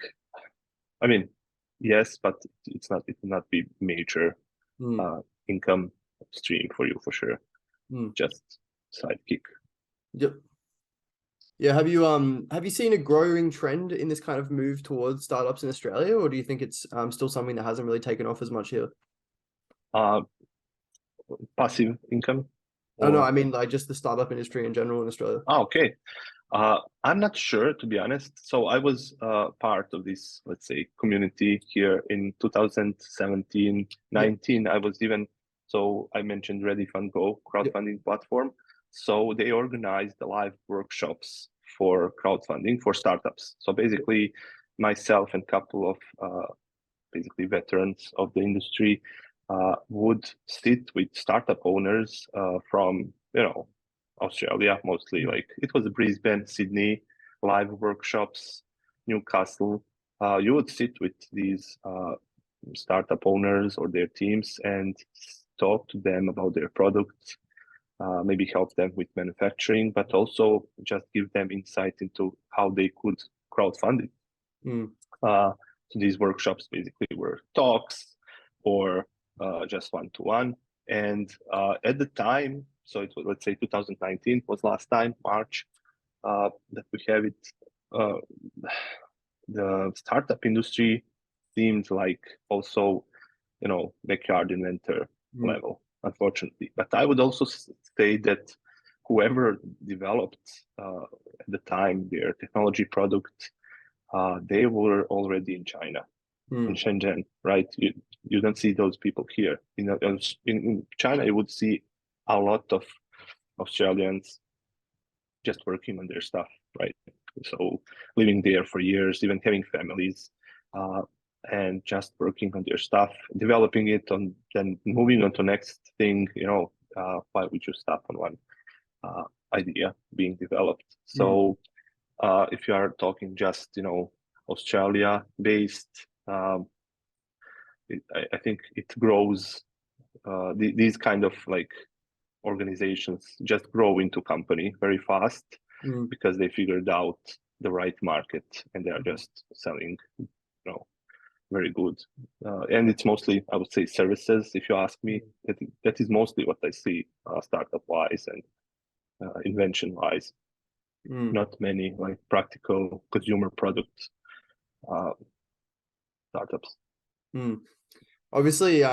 I mean, yes, but it will not be major income stream for you for sure. Just sidekick. Yep. Yeah. Have you seen a growing trend in this kind of move towards startups in Australia, or do you think it's still something that hasn't really taken off as much here? Passive income? Oh no, I mean like just the startup industry in general in Australia. Oh, okay. I'm not sure, to be honest. So I was part of this, let's say, community here in 2017, 19. I was even, so I mentioned Ready Fund Go crowdfunding platform. So they organized the live workshops for crowdfunding for startups. So basically, myself and a couple of basically veterans of the industry would sit with startup owners from, you know, Australia mostly. Like it was Brisbane, Sydney, live workshops, Newcastle. You would sit with these startup owners or their teams and talk to them about their products, maybe help them with manufacturing, but also just give them insight into how they could crowdfund it. So these workshops basically were talks or just one-to-one. And at the time, so it was, let's say 2019 was last time, March, that we have it. The startup industry seemed like also, you know, backyard inventor level, unfortunately. But I would also say that whoever developed at the time their technology product, they were already in China, in Shenzhen, right? You don't see those people here. In China, you would see a lot of Australians just working on their stuff, right? So living there for years, even having families, and just working on their stuff, developing it, on then moving on to next thing. Why would you stop on one idea being developed? So if you are talking just Australia based, I think it grows. These kind of like organizations just grow into company very fast because they figured out the right market and they are just selling, very good. And it's mostly, I would say, services. If you ask me, that is mostly what I see, startup wise and invention wise. Not many like practical consumer product startups. Obviously,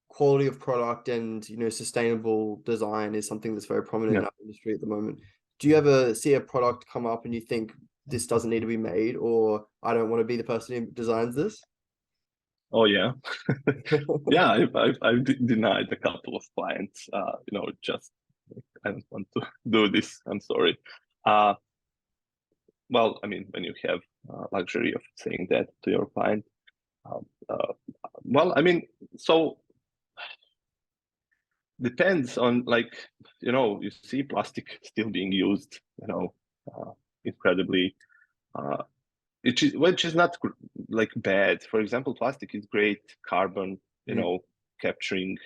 quality of product and sustainable design is something that's very prominent in our industry at the moment. Do you ever see a product come up and you think this doesn't need to be made, or I don't want to be the person who designs this? Oh yeah, yeah. I've denied a couple of clients. Just I don't want to do this. I'm sorry. Well, I mean, when you have luxury of saying that to your client, well, I mean, so depends on you see plastic still being used, incredibly, which is not like bad. For example, plastic is great carbon, capturing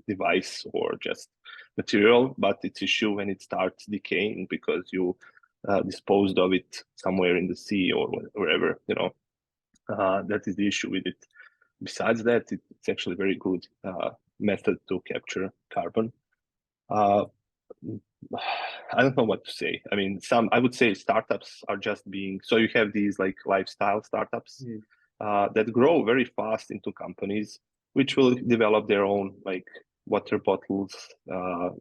device or just material, but it's issue when it starts decaying because you disposed of it somewhere in the sea or wherever, that is the issue with it. Besides that, it's actually very good method to capture carbon. I don't know what to say. I mean, I would say startups are just being, so you have these like lifestyle startups that grow very fast into companies, which will develop their own like water bottles,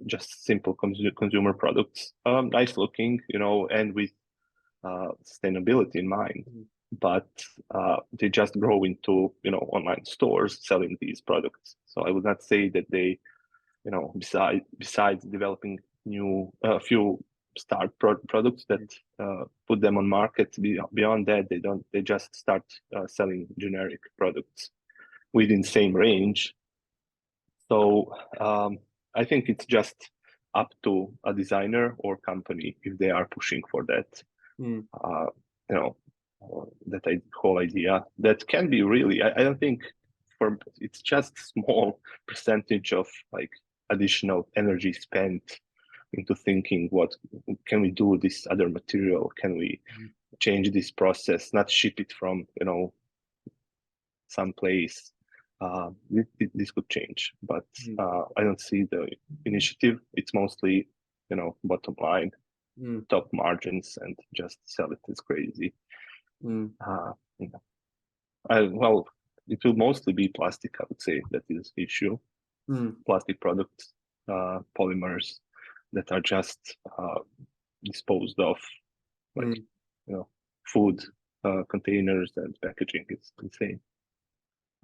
just simple consumer products, nice looking, and with sustainability in mind. But they just grow into online stores selling these products. So I would not say that they besides developing new few start products that put them on market, beyond that they just start selling generic products within same range. So I think it's just up to a designer or company if they are pushing for that. That whole idea that can be really, I don't think it's just small percentage of like additional energy spent into thinking what can we do with this other material, can we change this process, not ship it from someplace. This could change, but I don't see the initiative. It's mostly bottom line, top margins, and just sell it as crazy. Well, it will mostly be plastic, I would say, that is the issue. Plastic products, polymers that are just disposed of, like food containers and packaging. It's insane.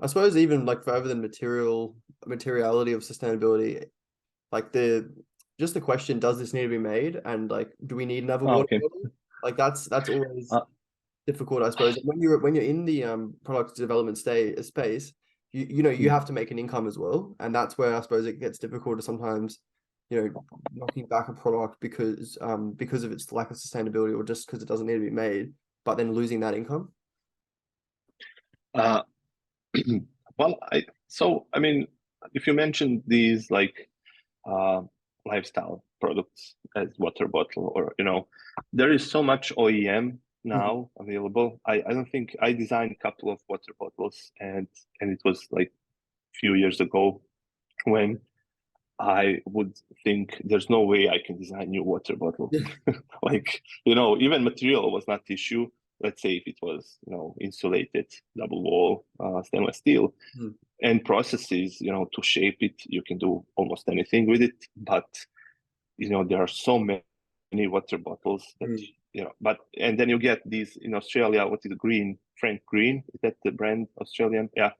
I suppose even like further than materiality of sustainability, like the question, does this need to be made, and like, do we need another water bottle? Like that's always difficult, I suppose. When you're in the product development space, you have to make an income as well, and that's where I suppose it gets difficult to sometimes, knocking back a product because of its lack of sustainability or just because it doesn't need to be made, but then losing that income. Well, I mean, if you mentioned these like lifestyle products as water bottle, or there is so much OEM now available. I don't think I designed a couple of water bottles, and it was like a few years ago when I would think there's no way I can design new water bottle. Like, even material was not the issue. Let's say if it was, insulated, double wall, stainless steel, and processes, to shape it, you can do almost anything with it. But there are so many water bottles that and then you get these in Australia, what is green, Frank Green, is that the brand, Australian? Yeah.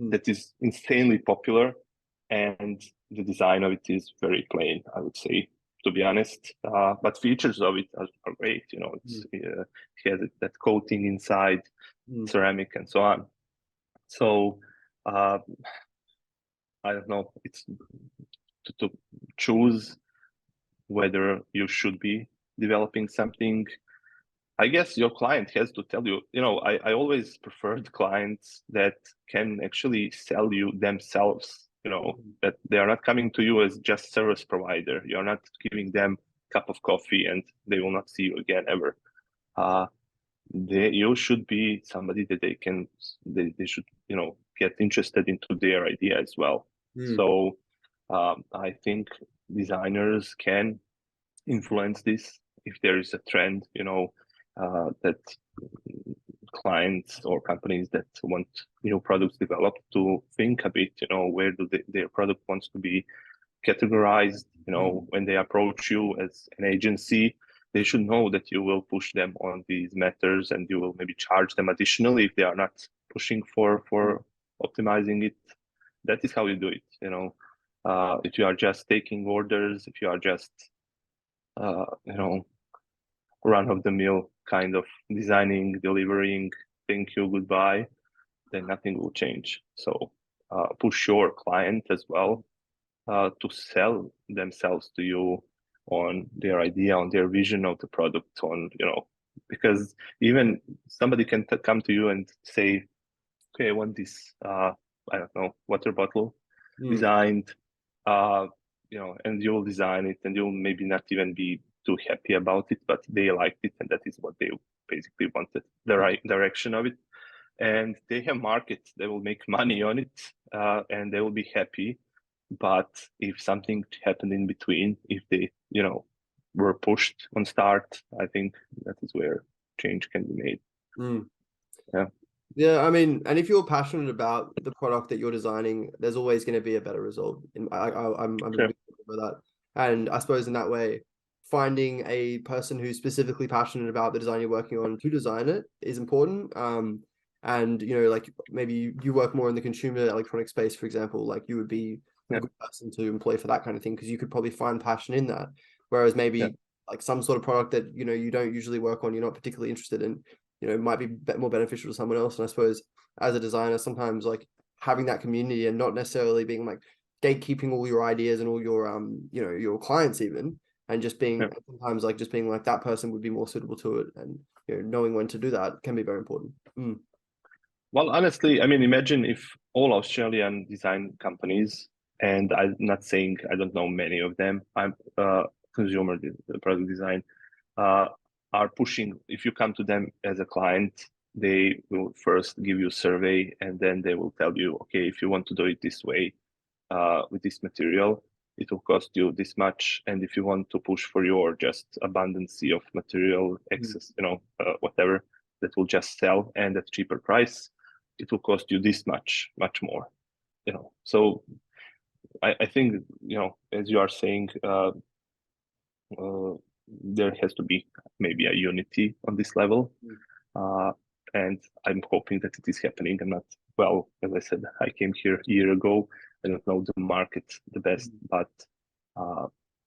That is insanely popular, and the design of it is very plain, I would say, to be honest. But features of it are great. It has that coating inside, ceramic and so on. So I don't know, it's to choose whether you should be developing something. I guess your client has to tell you, I always preferred clients that can actually sell you themselves, that they are not coming to you as just service provider. You're not giving them a cup of coffee and they will not see you again ever. You should be somebody that they should, get interested into their idea as well. So I think designers can influence this if there is a trend, that clients or companies that want new products developed to think a bit, where their product wants to be categorized. When they approach you as an agency, they should know that you will push them on these matters, and you will maybe charge them additionally if they are not pushing for optimizing it. That is how you do it. If you are just taking orders, if you are just run-of-the-mill kind of designing, delivering, thank you, goodbye, then nothing will change. So push your client as well to sell themselves to you on their idea, on their vision of the product, because even somebody can come to you and say, okay, I want this, I don't know, water bottle designed, and you'll design it, and you'll maybe not even be too happy about it, but they liked it, and that is what they basically wanted, the right direction of it. And they have markets, they will make money on it, and they will be happy. But if something happened in between, if they, were pushed on start, I think that is where change can be made. Yeah, I mean, and if you're passionate about the product that you're designing, there's always going to be a better result. I'm a big fan of that. And I suppose in that way, finding a person who's specifically passionate about the design you're working on to design it is important. And like maybe you work more in the consumer electronic space, for example, like you would be a good person to employ for that kind of thing, because you could probably find passion in that. Whereas maybe like some sort of product that you don't usually work on, you're not particularly interested in, might be more beneficial to someone else. And I suppose as a designer, sometimes like having that community and not necessarily being like gatekeeping all your ideas and all your your clients even, and just being sometimes like just being like that person would be more suitable to it, and knowing when to do that can be very important. Well, honestly, I mean, imagine if all Australian design companies, and I'm not saying I don't know many of them, I'm consumer product design, are pushing. If you come to them as a client, they will first give you a survey, and then they will tell you, okay, if you want to do it this way, with this material, it will cost you this much. And if you want to push for your just abundance of material, excess, whatever, that will just sell and at cheaper price, it will cost you this much more. So I think, as you are saying, there has to be maybe a unity on this level. And I'm hoping that it is happening. I'm not, well, as I said, I came here a year ago. I don't know the market the best, but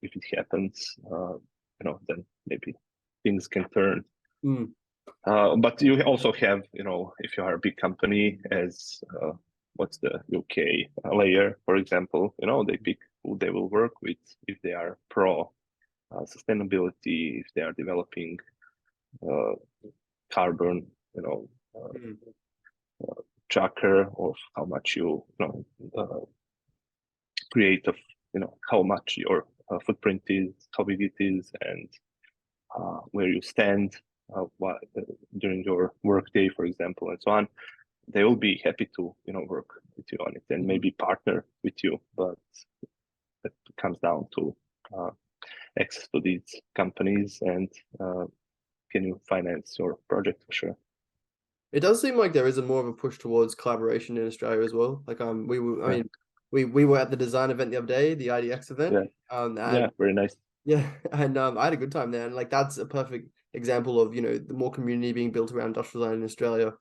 if it happens, then maybe things can turn. But you also have, if you are a big company, as what's the UK layer, for example, they pick who they will work with if they are pro sustainability, if they are developing carbon, tracker of how much you create of, how much your footprint is, how big it is, and where you stand during your workday, for example, and so on. They will be happy to, work with you on it and maybe partner with you, but it comes down to access to these companies and can you finance your project for sure. It does seem like there is a more of a push towards collaboration in Australia as well. Like we were at the design event the other day, the IDX event. Yeah, very nice. Yeah, and I had a good time there, and like that's a perfect example of, you know, the more community being built around industrial design in Australia,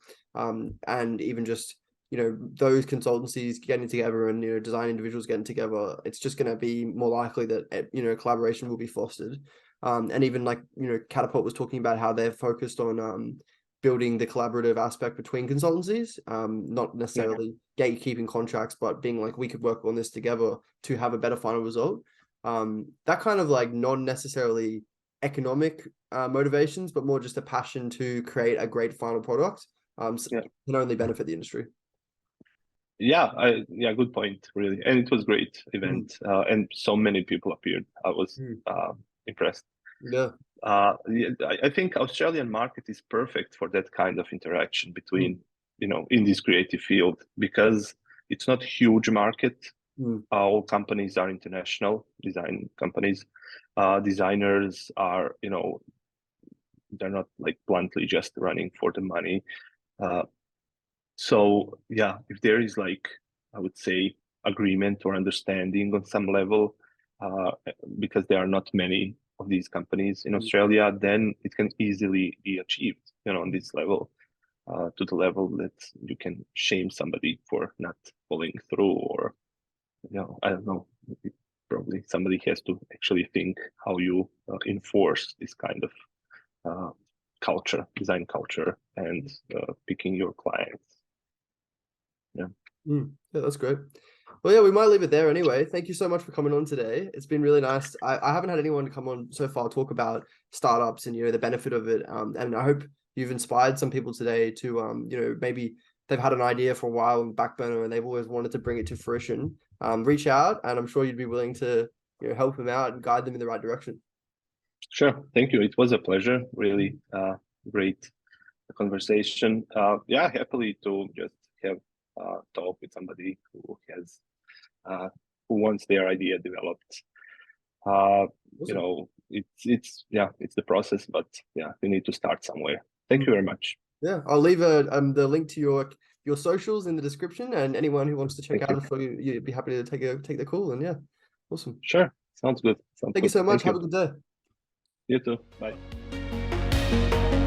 and even just, you know, those consultancies getting together and, you know, design individuals getting together. It's just going to be more likely that, you know, collaboration will be fostered, and even like, you know, Catapult was talking about how they're focused on building the collaborative aspect between consultancies, not Yeah. necessarily gatekeeping contracts, but being like, we could work on this together to have a better final result. That kind of like non-necessarily economic motivations, but more just a passion to create a great final product, Yeah. can only benefit the industry. Yeah, good point, really. And it was great Mm. event, and so many people appeared. I was Mm. impressed. Yeah. Yeah, I think Australian market is perfect for that kind of interaction between, Mm. you know, in this creative field, because it's not huge market. Mm. All companies are international design companies. Designers are, you know, they're not like bluntly just running for the money. Uh, so yeah, if there is like, I would say, agreement or understanding on some level, because there are not many of these companies in Mm. Australia, then it can easily be achieved, you know, on this level, to the level that you can shame somebody for not following through, or, you know, I don't know. Probably somebody has to actually think how you enforce this kind of uh, culture, design culture, and picking your clients. Yeah. Yeah, that's great. Well, yeah, we might leave it there anyway. Thank you so much for coming on today. It's been really nice. I haven't had anyone come on so far talk about startups and, you know, the benefit of it. And I hope you've inspired some people today to, you know, maybe they've had an idea for a while in back burner and they've always wanted to bring it to fruition. Reach out, and I'm sure you'd be willing to, you know, help them out and guide them in the right direction. Sure. Thank you. It was a pleasure. Really great conversation. Yeah, happily to just have talk with somebody who has who wants their idea developed. You Awesome. know, it's the process, but yeah, we need to start somewhere. Thank you very much. Yeah, I'll leave the link to your socials in the description, and anyone who wants to check Thank out you. it for you, you'd be happy to take the call. And yeah, awesome. Sure. Sounds good. Sounds Thank you good. so much. Thank Have a you. good day. You too. Bye.